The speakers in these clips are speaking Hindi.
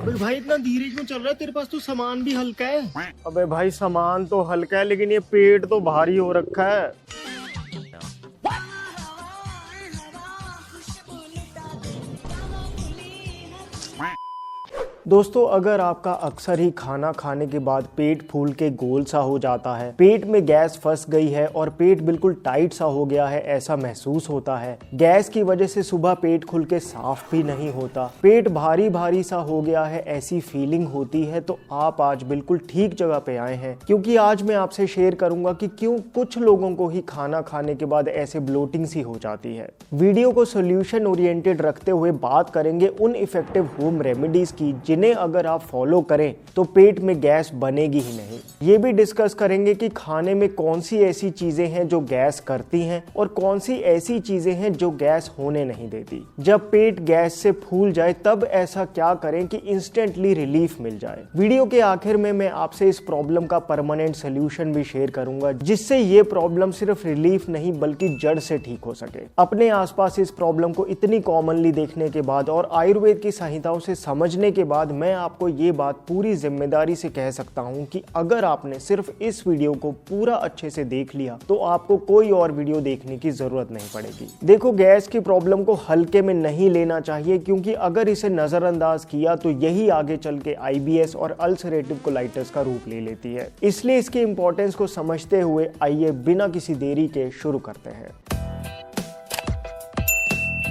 अबे भाई इतना धीरे क्यों चल रहा है? तेरे पास तो सामान भी हल्का है। अबे भाई सामान तो हल्का है लेकिन ये पेट तो भारी हो रखा है। दोस्तों, अगर आपका अक्सर ही खाना खाने के बाद पेट फूल के गोल सा हो जाता है, पेट में गैस फंस गई है और पेट बिल्कुल टाइट सा हो गया है ऐसा महसूस होता है, गैस की वजह से सुबह पेट खुल के साफ भी नहीं होता, पेट भारी भारी सा हो गया है ऐसी फीलिंग होती है, तो आप आज बिल्कुल ठीक जगह पे आए हैं। क्योंकि आज मैं आपसे शेयर करूंगा कि क्यों कुछ लोगों को ही खाना खाने के बाद ऐसे ब्लोटिंग सी हो जाती है। वीडियो को सोल्यूशन ओरिएंटेड रखते हुए बात करेंगे उन इफेक्टिव होम रेमेडीज की जिन्हें अगर आप फॉलो करें तो पेट में गैस बनेगी ही नहीं। ये भी डिस्कस करेंगे कि खाने में कौन सी ऐसी चीजें हैं जो गैस करती हैं और कौन सी ऐसी चीजें हैं जो गैस होने नहीं देती। जब पेट गैस से फूल जाए तब ऐसा क्या करें कि इंस्टेंटली रिलीफ मिल जाए। वीडियो के आखिर में मैं आपसे इस प्रॉब्लम का परमानेंट सोल्यूशन भी शेयर करूंगा जिससे ये प्रॉब्लम सिर्फ रिलीफ नहीं बल्कि जड़ से ठीक हो सके। अपने आसपास इस प्रॉब्लम को इतनी कॉमनली देखने के बाद और आयुर्वेद की संहिताओं से समझने के बाद मैं आपको ये बात पूरी जिम्मेदारी से कह सकता हूं कि अगर आपने सिर्फ इस वीडियो को पूरा अच्छे से देख लिया तो आपको कोई और वीडियो देखने की जरूरत नहीं पड़ेगी। देखो, गैस की प्रॉब्लम को हल्के में नहीं लेना चाहिए क्योंकि अगर इसे नजरअंदाज किया तो यही आगे चल के IBS और अल्सरेटिव कोलाइटिस का रूप ले लेती है। इसलिए इसकी इंपॉर्टेंस को समझते हुए आइए बिना किसी देरी के शुरू करते हैं।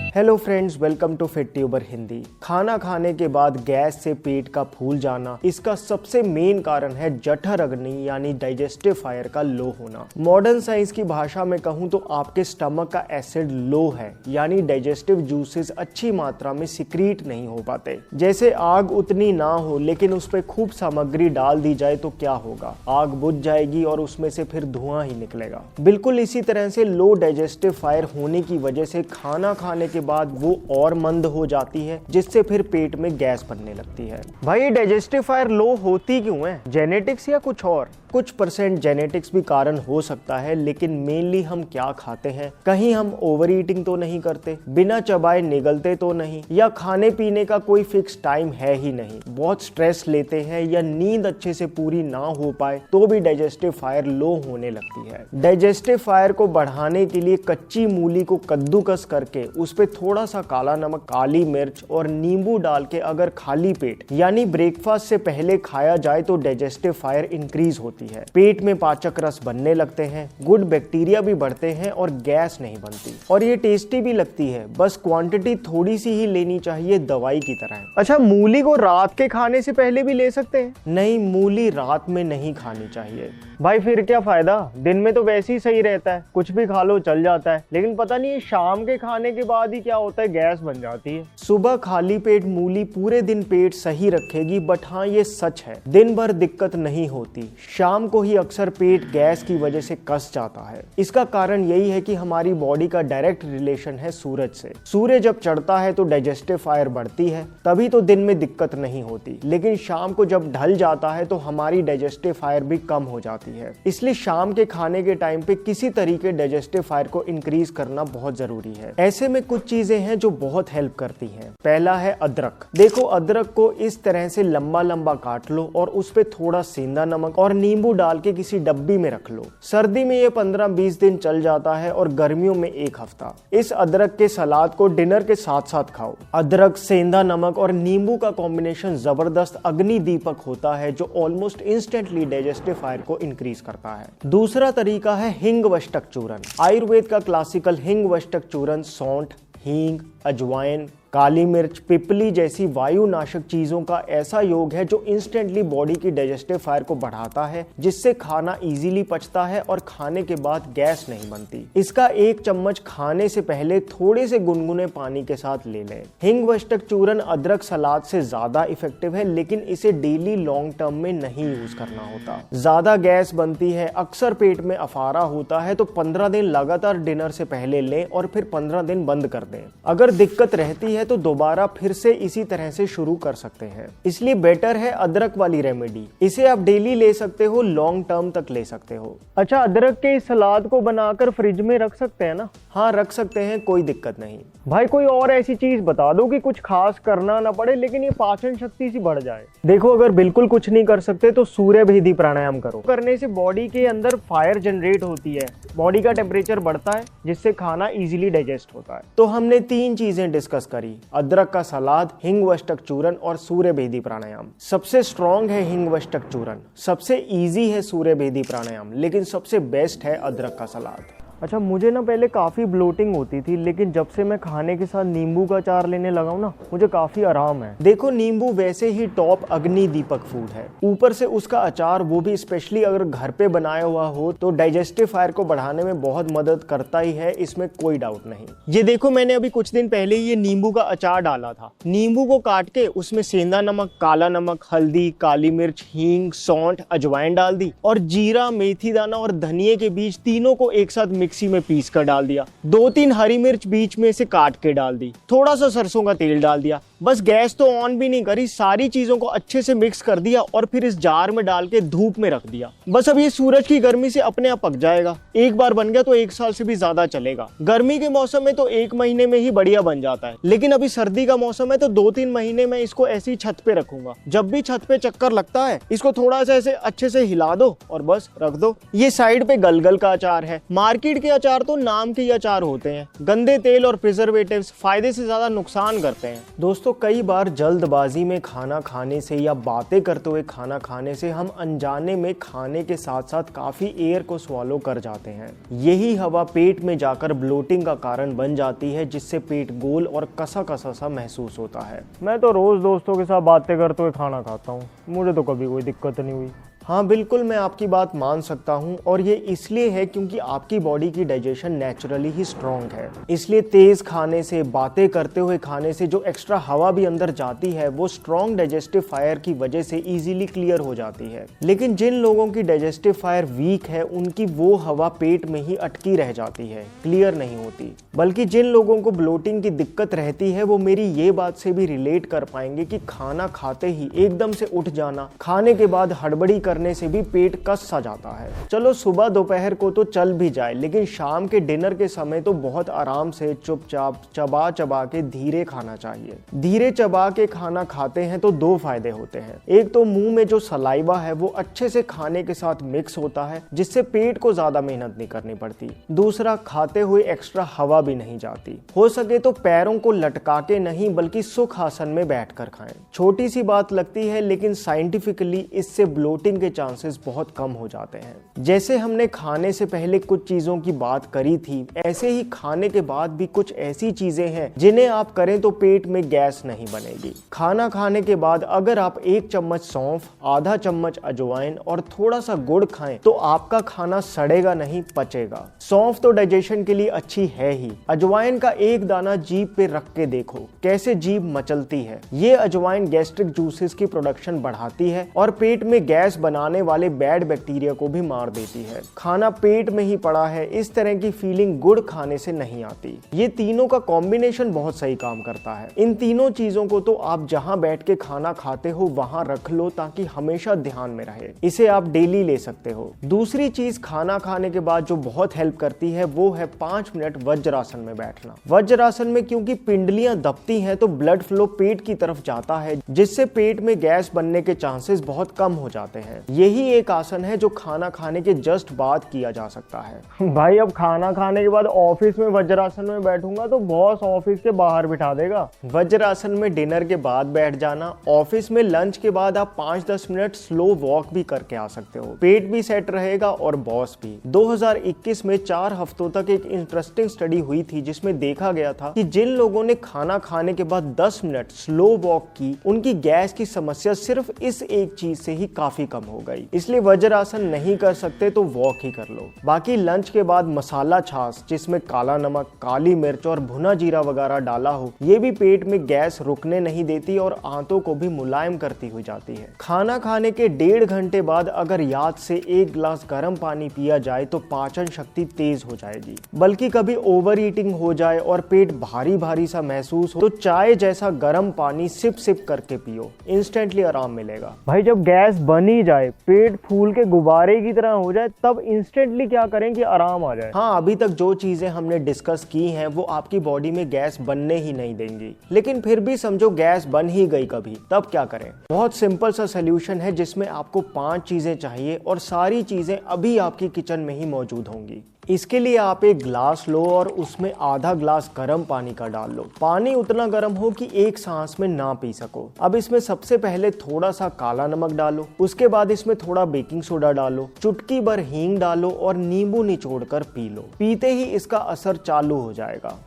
Hello friends, welcome to Fit Tuber Hindi. खाना खाने के बाद गैस से पेट का फूल जाना, इसका सबसे मेन कारण है जठर अग्नि यानी डाइजेस्टिव फायर का लो होना। मॉडर्न साइंस की भाषा में कहूं तो आपके स्टमक का एसिड लो है यानी डाइजेस्टिव जूसेस अच्छी मात्रा में सिक्रीट नहीं हो पाते। जैसे आग उतनी ना हो लेकिन उस पर खूब सामग्री डाल दी जाए तो क्या होगा? आग बुझ जाएगी और उसमें से फिर धुआं ही निकलेगा। बिल्कुल इसी तरह से लो डाइजेस्टिव फायर होने की वजह से खाना खाने के बाद वो और मंद हो जाती है जिससे फिर पेट में गैस बनने लगती है। भाई, डाइजेस्टिव फायर लो होती क्यों है? जेनेटिक्स या कुछ और? कुछ % जेनेटिक्स भी कारण हो सकता है लेकिन मेनली हम क्या खाते हैं। कहीं हम ओवर ईटिंग तो नहीं करते, बिना चबाए निगलते तो नहीं, या खाने पीने का कोई फिक्स टाइम है ही नहीं, बहुत स्ट्रेस लेते हैं या नींद अच्छे से पूरी ना हो पाए तो भी डाइजेस्टिव फायर लो होने लगती है। डाइजेस्टिव फायर को बढ़ाने के लिए कच्ची मूली को कद्दूकस करके उस पे थोड़ा सा काला नमक, काली मिर्च और नींबू डाल के अगर खाली पेट यानी ब्रेकफास्ट से पहले खाया जाए तो डाइजेस्टिव फायर इंक्रीज होती है। पेट में पाचक रस बनने लगते हैं, गुड बैक्टीरिया भी बढ़ते हैं और गैस नहीं बनती और ये टेस्टी भी लगती है। बस क्वांटिटी थोड़ी सी ही लेनी चाहिए, दवाई की तरह। अच्छा, मूली को रात के खाने से पहले भी ले सकते हैं? नहीं, मूली रात में नहीं खानी चाहिए। भाई फिर क्या फायदा? दिन में तो वैसे ही सही रहता है, कुछ भी खा लो चल जाता है, लेकिन पता नहीं शाम के खाने के बाद ही क्या होता है, गैस बन जाती है। सुबह खाली पेट मूली पूरे दिन पेट सही रखेगी, बट हाँ ये सच है दिन भर दिक्कत नहीं होती, शाम को ही अक्सर पेट गैस की वजह से कस जाता है। इसका कारण यही है कि हमारी बॉडी का डायरेक्ट रिलेशन है सूरज से। सूर्य जब चढ़ता है तो डाइजेस्टिव फायर बढ़ती है, तभी तो दिन में दिक्कत नहीं होती, लेकिन शाम को जब ढल जाता है तो हमारी डाइजेस्टिव फायर भी कम हो जाती है। इसलिए शाम के खाने के टाइम पे किसी तरीके डाइजेस्टिव फायर को इंक्रीज करना बहुत जरूरी है। ऐसे में कुछ चीजें हैं जो बहुत हेल्प करती हैं। पहला है अदरक। देखो, अदरक को इस तरह से लंबा लंबा काट लो और उस पे थोड़ा सेंधा नमक और नींबू डाल के किसी डब्बी में रख लो। सर्दी में ये 15-20 दिन चल जाता है और गर्मियों में 1 हफ्ता। इस अदरक के सलाद को डिनर के साथ साथ खाओ। अदरक, सेंधा नमक और नींबू का कॉम्बिनेशन जबरदस्त अग्नि दीपक होता है जो ऑलमोस्ट इंस्टेंटली डाइजेस्टिव फायर को इंक्रीज करता है। दूसरा तरीका है हिंग वष्टक चूर्ण। आयुर्वेद का क्लासिकल हिंग वष्टक चूर्ण सौंठ, हींग, अजवाइन, काली मिर्च, पिपली जैसी वायुनाशक चीजों का ऐसा योग है जो इंस्टेंटली बॉडी की डाइजेस्टिव फायर को बढ़ाता है, जिससे खाना इजीली पचता है और खाने के बाद गैस नहीं बनती। इसका 1 चम्मच खाने से पहले थोड़े से गुनगुने पानी के साथ ले लें। हिंग वष्टक चूर्ण अदरक सलाद से ज्यादा इफेक्टिव है, लेकिन इसे डेली लॉन्ग टर्म में नहीं यूज करना होता। ज्यादा गैस बनती है, अक्सर पेट में अफारा होता है, तो 15 दिन लगातार डिनर से पहले लें और फिर 15 दिन बंद कर दें। अगर दिक्कत रहती है तो दोबारा फिर से इसी तरह से शुरू कर सकते हैं। इसलिए बेटर है अदरक वाली रेमेडी। इसे आप डेली ले सकते हो, लॉन्ग टर्म तक ले सकते हो। अच्छा, अदरक के इस सलाद को बनाकर फ्रिज में रख सकते हैं ना? हाँ, रख सकते हैं, कोई दिक्कत नहीं। भाई कोई और ऐसी चीज बता दो कि कुछ खास करना ना पड़े लेकिन ये पाचन शक्ति सी बढ़ जाए। देखो, अगर बिल्कुल कुछ नहीं कर सकते तो सूर्य भेदी प्राणायाम करो। करने से बॉडी के अंदर फायर जनरेट होती है, बॉडी का टेम्परेचर बढ़ता है, जिससे खाना इजीली डाइजेस्ट होता है। तो हमने 3 चीजें डिस्कस करी, अदरक का सलाद, हिंगवष्टक चूर्ण और सूर्य भेदी प्राणायाम। सबसे स्ट्रॉन्ग है हिंगवष्टक चूर्ण, सबसे इजी है सूर्य भेदी प्राणायाम, लेकिन सबसे बेस्ट है अदरक का सलाद। अच्छा, मुझे ना पहले काफ़ी ब्लोटिंग होती थी, लेकिन जब से मैं खाने के साथ नींबू का अचार लेने लगा हूं ना, मुझे काफ़ी आराम है। देखो, नींबू वैसे ही टॉप अग्नि दीपक फूड है, ऊपर से उसका अचार, वो भी स्पेशली अगर घर पे बनाया हुआ हो, तो डाइजेस्टिव फायर को बढ़ाने में बहुत मदद करता ही है, इसमें कोई डाउट नहीं। ये देखो, मैंने अभी कुछ दिन पहले ही ये नींबू का अचार डाला था। नींबू को काट के उसमें सेंधा नमक, काला नमक, हल्दी, काली मिर्च, हींग, सौंठ, अजवाइन डाल दी और जीरा, मेथी दाना और धनिये के बीज तीनों को एक साथ मिक्सी में पीस कर डाल दिया। 2-3 हरी मिर्च बीच में से काट के डाल दी। थोड़ा सा सरसों का तेल डाल दिया। बस गैस तो ऑन भी नहीं करी, सारी चीजों को अच्छे से मिक्स कर दिया और फिर इस जार में डाल के धूप में रख दिया। बस अब ये सूरज की गर्मी से अपने आप पक जाएगा। एक बार बन गया तो 1 साल से भी ज्यादा चलेगा। गर्मी के मौसम में तो 1 महीने में ही बढ़िया बन जाता है, लेकिन अभी सर्दी का मौसम है तो 2-3 महीने में इसको ऐसी छत पे रखूंगा। जब भी छत पे चक्कर लगता है, इसको थोड़ा सा ऐसे अच्छे से हिला दो और बस रख दो। ये साइड पे गलगल का अचार है। मार्केट के अचार तो नाम के ही अचार होते हैं। गंदे तेल और प्रिजर्वेटिव्स फायदे से ज्यादा नुकसान करते हैं। दोस्तों, कई बार जल्दबाजी में खाना खाने से या बातें करते हुए खाना खाने से हम अनजाने में खाने के साथ साथ काफी एयर को स्वॉलो कर जाते हैं। यही हवा पेट में जाकर ब्लोटिंग का कारण बन जाती है, जिससे पेट गोल और कसा कसा सा महसूस होता है। मैं तो रोज दोस्तों के साथ बातें करते हुए खाना खाता हूँ, मुझे तो कभी कोई दिक्कत नहीं हुई। हाँ, बिल्कुल, मैं आपकी बात मान सकता हूँ और ये इसलिए है क्योंकि आपकी बॉडी की डाइजेशन नेचुरली ही स्ट्रॉन्ग है। इसलिए तेज खाने से, बातें करते हुए खाने से जो एक्स्ट्रा हवा भी अंदर जाती है, वो स्ट्रॉन्ग डाइजेस्टिव फायर की वजह से इजीली क्लियर हो जाती है। लेकिन जिन लोगों की डाइजेस्टिव फायर वीक है, उनकी वो हवा पेट में ही अटकी रह जाती है, क्लियर नहीं होती। बल्कि जिन लोगों को ब्लोटिंग की दिक्कत रहती है, वो मेरी ये बात से भी रिलेट कर पाएंगे कि खाना खाते ही एकदम से उठ जाना, खाने के बाद हड़बड़ी करने से भी पेट कस सा जाता है। चलो, सुबह दोपहर को तो चल भी जाए, लेकिन शाम के डिनर के समय तो बहुत आराम से चुपचाप चबा चबा के धीरे खाना चाहिए। धीरे चबा के खाना खाते हैं तो 2 फायदे होते हैं। एक तो मुंह में जो सलाइवा है वो अच्छे से खाने के साथ मिक्स होता है, जिससे पेट को ज्यादा मेहनत नहीं करनी पड़ती। दूसरा, खाते हुए एक्स्ट्रा हवा भी नहीं जाती। हो सके तो पैरों को लटका के नहीं, बल्कि सुख आसन में बैठकर खाएं। छोटी सी बात लगती है, लेकिन साइंटिफिकली इससे ब्लोटिंग के चांसेस बहुत कम हो जाते हैं। जैसे हमने खाने से पहले कुछ चीजों की बात करी थी, ऐसे ही खाने के बाद भी कुछ ऐसी चीजें हैं जिन्हें आप करें तो पेट में गैस नहीं बनेगी। खाना खाने के बाद अगर आप 1 चम्मच सौंफ, आधा चम्मच अजवाइन और थोड़ा सा गुड़ खाएं तो आपका खाना सड़ेगा नहीं, पचेगा। सौंफ तो डाइजेशन के लिए अच्छी है ही। अजवाइन का एक दाना जीभ पे रख के देखो कैसे जीभ मचलती है। ये अजवाइन गैस्ट्रिक जूसेस की प्रोडक्शन बढ़ाती है और पेट में गैस बनाने वाले बैड बैक्टीरिया को भी मार देती है। खाना पेट में ही पड़ा है, इस तरह की फीलिंग गुड़ खाने से नहीं आती। ये तीनों का कॉम्बिनेशन बहुत सही काम करता है। इन तीनों चीजों को तो आप जहां बैठ के खाना खाते हो वहां रख लो, ताकि हमेशा ध्यान में रहे। इसे आप डेली ले सकते हो। दूसरी चीज खाना खाने के बाद जो बहुत हेल्प करती है, वो है 5 मिनट वज्रासन में बैठना। वज्रासन में क्योंकि पिंडलियां दबती हैं तो ब्लड फ्लो पेट की तरफ जाता है, जिससे पेट में गैस बनने के चांसेस बहुत कम हो जाते हैं। यही एक आसन है जो खाना खाने के जस्ट बाद किया जा सकता है। भाई, अब खाना खाने के बाद ऑफिस में वज्रासन में बैठूंगा तो बॉस ऑफिस के बाहर बिठा देगा। वज्रासन में डिनर के बाद बैठ जाना। ऑफिस में लंच के बाद आप 5-10 मिनट स्लो वॉक भी करके आ सकते हो। पेट भी सेट रहेगा और बॉस भी। 2021 में 4 हफ्तों तक एक इंटरेस्टिंग स्टडी हुई थी, जिसमें देखा गया था कि जिन लोगों ने खाना खाने के बाद 10 मिनट स्लो वॉक की, उनकी गैस की समस्या सिर्फ इस एक चीज से ही काफी कम हो गई। इसलिए वज्रासन नहीं कर सकते तो वॉक ही कर लो। बाकी लंच के बाद मसाला छाछ जिसमें काला नमक, काली मिर्च और भुना जीरा वगैरह डाला हो, ये भी पेट में गैस रुकने नहीं देती और आंतों को भी मुलायम करती हुई जाती है। खाना खाने के 1.5 घंटे बाद अगर याद से 1 गिलास गर्म पानी पिया जाए तो पाचन शक्ति तेज हो जाएगी। बल्कि कभी ओवर ईटिंग हो जाए और पेट भारी भारी सा महसूस हो तो चाय जैसा गर्म पानी सिप सिप करके पियो, इंस्टेंटली आराम मिलेगा। भाई जब गैस बन ही जाए, पेट फूल के गुब्बारे की तरह हो जाए, तब इंस्टेंटली क्या करें कि आराम आ जाए? हाँ, अभी तक जो चीजें हमने डिस्कस की हैं वो आपकी बॉडी में गैस बनने ही नहीं देंगी। लेकिन फिर भी समझो गैस बन ही गई कभी, तब क्या करें? बहुत सिंपल सा सोल्यूशन है जिसमें आपको 5 चीजें चाहिए और सारी चीजें अभी आपकी किचन में ही मौजूद होंगी। इसके लिए आप एक ग्लास लो और उसमें आधा ग्लास गर्म पानी का डाल लो। पानी उतना गर्म हो कि एक सांस में ना पी सको। अब इसमें सबसे पहले थोड़ा सा काला नमक डालो, उसके बाद इसमें थोड़ा बेकिंग सोडा डालो, चुटकी भर हींग डालो और नींबू निचोड़कर पी लो। पीते ही इसका असर चालू हो जाएगा।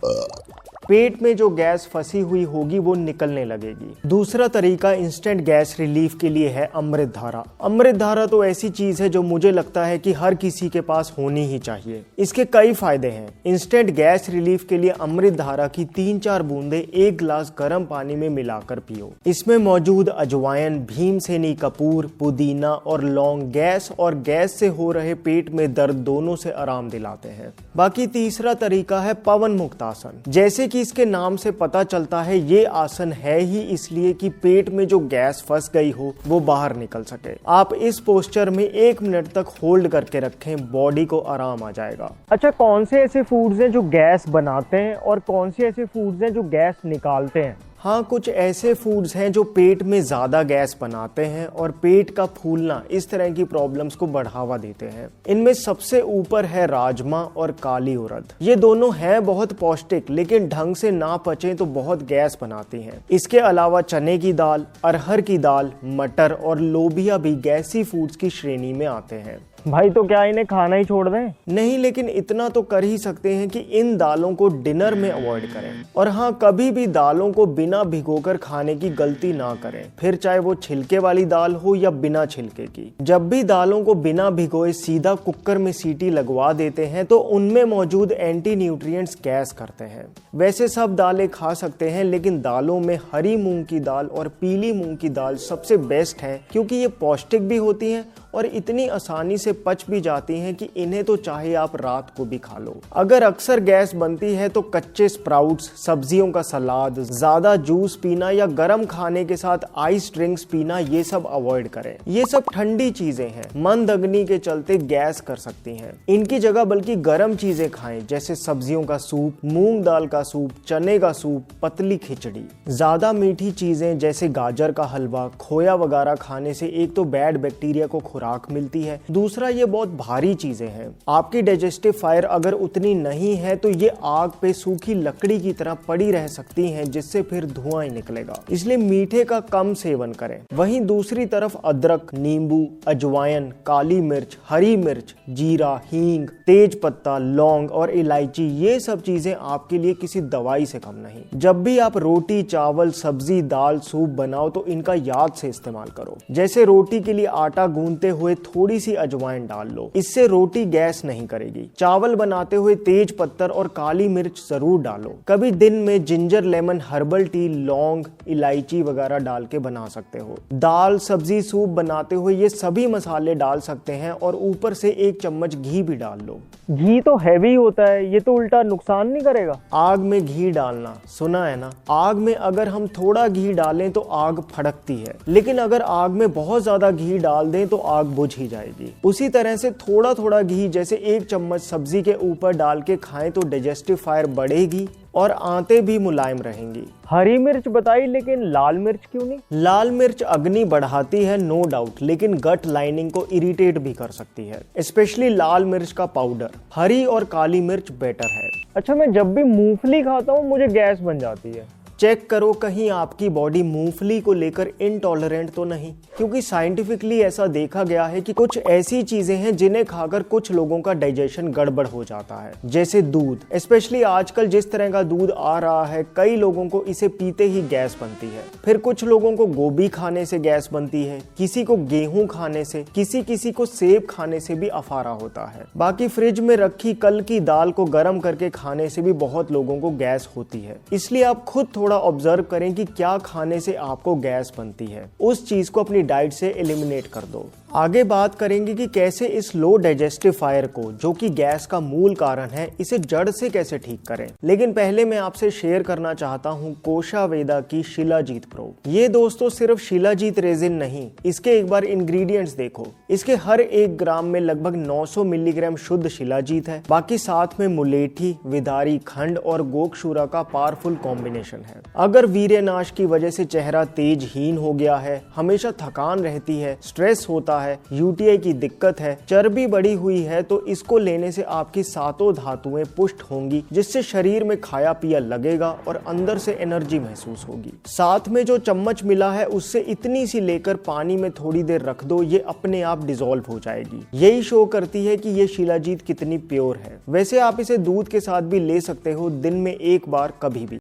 पेट में जो गैस फंसी हुई होगी वो निकलने लगेगी। दूसरा तरीका इंस्टेंट गैस रिलीफ के लिए है अमृत धारा। अमृत धारा तो ऐसी चीज है जो मुझे लगता है कि हर किसी के पास होनी ही चाहिए। इसके कई फायदे हैं। इंस्टेंट गैस रिलीफ के लिए अमृत धारा की 3-4 बूंदे 1 गिलास गर्म पानी में मिलाकर पियो। इसमें मौजूद अजवाइन, भीमसेनी कपूर, पुदीना और लौंग गैस और गैस से हो रहे पेट में दर्द दोनों से आराम दिलाते हैं। बाकी तीसरा तरीका है पवन मुक्त आसन। जैसे कि इसके नाम से पता चलता है, ये आसन है ही इसलिए कि पेट में जो गैस फंस गई हो वो बाहर निकल सके। आप इस पोस्चर में 1 मिनट तक होल्ड करके रखें, बॉडी को आराम आ जाएगा। अच्छा, कौन से ऐसे फूड्स हैं जो गैस बनाते हैं और कौन से ऐसे फूड्स हैं जो गैस निकालते हैं? हाँ, कुछ ऐसे फूड्स हैं जो पेट में ज्यादा गैस बनाते हैं और पेट का फूलना इस तरह की प्रॉब्लम्स को बढ़ावा देते हैं। इनमें सबसे ऊपर है राजमा और काली उड़द। ये दोनों हैं बहुत पौष्टिक, लेकिन ढंग से ना पचे तो बहुत गैस बनाती हैं। इसके अलावा चने की दाल, अरहर की दाल, मटर और लोबिया भी गैसी फूड्स की श्रेणी में आते हैं। भाई तो क्या इन्हें खाना ही छोड़ दें? नहीं, लेकिन इतना तो कर ही सकते हैं कि इन दालों को डिनर में अवॉइड करें। और हाँ, कभी भी दालों को बिना भिगोकर खाने की गलती ना करें, फिर चाहे वो छिलके वाली दाल हो या बिना छिलके की। जब भी दालों को बिना भिगोए सीधा कुकर में सीटी लगवा देते हैं तो उनमें मौजूद एंटी न्यूट्रिएंट्स गैस करते हैं। वैसे सब दालें खा सकते हैं, लेकिन दालों में हरी मूंग की दाल और पीली मूंग की दाल सबसे बेस्ट है, क्योंकि ये पौष्टिक भी होती हैं और इतनी आसानी से पच भी जाती हैं कि इन्हें तो चाहे आप रात को भी खा लो। अगर अक्सर गैस बनती है तो कच्चे स्प्राउट्स, सब्जियों का सलाद, ज्यादा जूस पीना या गर्म खाने के साथ आइस ड्रिंक्स पीना, ये सब अवॉइड करें। ये सब ठंडी चीजें हैं, मंद अग्नि के चलते गैस कर सकती हैं। इनकी जगह बल्कि गर्म चीजें खाएं, जैसे सब्जियों का सूप, मूंग दाल का सूप, चने का सूप, पतली खिचड़ी। ज्यादा मीठी चीजें जैसे गाजर का हलवा, खोया वगैरह खाने से एक तो बैड बैक्टीरिया को खुराक मिलती है, दूसरा ये बहुत भारी चीजें हैं। आपकी डाइजेस्टिव फायर अगर उतनी नहीं है तो ये आग पे सूखी लकड़ी की तरह पड़ी रह सकती हैं, जिससे फिर धुआं ही निकलेगा। इसलिए मीठे का कम सेवन करें। वहीं दूसरी तरफ अदरक, नींबू, अजवाइन, काली मिर्च, हरी मिर्च, जीरा, हींग, तेज पत्ता, लौंग और इलायची, ये सब चीजें आपके लिए किसी दवाई से कम नहीं। जब भी आप रोटी, चावल, सब्जी, दाल, सूप बनाओ तो इनका याद से इस्तेमाल करो। जैसे रोटी के लिए आटा गूंथते हुए थोड़ी सी अजवाइन डाल लो, इससे रोटी गैस नहीं करेगी। चावल बनाते हुए तेज पत्तर और काली मिर्च जरूर डालो। कभी दिन में जिंजर लेमन हर्बल टी, लौंग, इलायची वगैरह डाल के बना सकते हो। दाल, सब्जी, सूप बनाते हुए ये सभी मसाले डाल सकते हैं और ऊपर से 1 चम्मच घी भी डाल लो। घी तो हैवी होता है, ये तो उल्टा नुकसान नहीं करेगा? आग में घी डालना सुना है ना? आग में अगर हम थोड़ा घी डालें तो आग फड़कती है, लेकिन अगर आग में बहुत ज्यादा घी डाल दें तो आग बुझ ही जाएगी। उसी तरह से थोड़ा थोड़ा घी, जैसे 1 चम्मच सब्जी के ऊपर डाल के खाएं तो डाइजेस्टिव फायर बढ़ेगी और आंतें भी मुलायम रहेंगी। हरी मिर्च बताई, लेकिन लाल मिर्च क्यों नहीं? लाल मिर्च अग्नि बढ़ाती है नो डाउट, लेकिन गट लाइनिंग को इरिटेट भी कर सकती है, स्पेशली लाल मिर्च का पाउडर। हरी और काली मिर्च बेटर है। अच्छा, मैं जब भी मूंगफली खाता हूँ मुझे गैस बन जाती है। चेक करो कहीं आपकी बॉडी मूंगफली को लेकर इनटॉलरेंट तो नहीं, क्योंकि साइंटिफिकली ऐसा देखा गया है कि कुछ ऐसी चीजें हैं जिन्हें खाकर कुछ लोगों का डाइजेशन गड़बड़ हो जाता है, जैसे दूध। स्पेशली आजकल जिस तरह का दूध आ रहा है, कई लोगों को इसे पीते ही गैस बनती है। फिर कुछ लोगों को गोभी खाने से गैस बनती है, किसी को गेहूं खाने से, किसी को सेब खाने से भी अफारा होता है। बाकी फ्रिज में रखी कल की दाल को गर्म करके खाने से भी बहुत लोगों को गैस होती है। इसलिए आप खुद थोड़ा ऑब्जर्व करें कि क्या खाने से आपको गैस बनती है, उस चीज को अपनी डाइट से एलिमिनेट कर दो। आगे बात करेंगे कि कैसे इस लो डाइजेस्टिव फायर को, जो कि गैस का मूल कारण है, इसे जड़ से कैसे ठीक करें। लेकिन पहले मैं आपसे शेयर करना चाहता हूँ कोशा वेदा की शिलाजीत प्रो। ये दोस्तों सिर्फ शिलाजीत रेजिन नहीं, इसके एक बार इंग्रेडिएंट्स देखो। इसके हर 1 ग्राम में लगभग 900 मिलीग्राम शुद्ध शिलाजीत है, बाकी साथ में मुलेठी, विदारी खंड और गोक्षूरा का पावरफुल कॉम्बिनेशन है। अगर वीर्यनाश की वजह से चेहरा तेजहीन हो गया है, हमेशा थकान रहती है, स्ट्रेस होता है, यूटीआई की दिक्कत है, चर्बी बढ़ी हुई है, तो इसको लेने से आपकी सातों धातुएं पुष्ट होंगी, जिससे शरीर में खाया पिया लगेगा और अंदर से एनर्जी महसूस होगी। साथ में जो चम्मच मिला है उससे इतनी सी लेकर पानी में थोड़ी देर रख दो, ये अपने आप डिसॉल्व हो जाएगी। यही शो करती है कि ये शिलाजीत कितनी प्योर है। वैसे आप इसे दूध के साथ भी ले सकते हो, दिन में 1 बार कभी भी।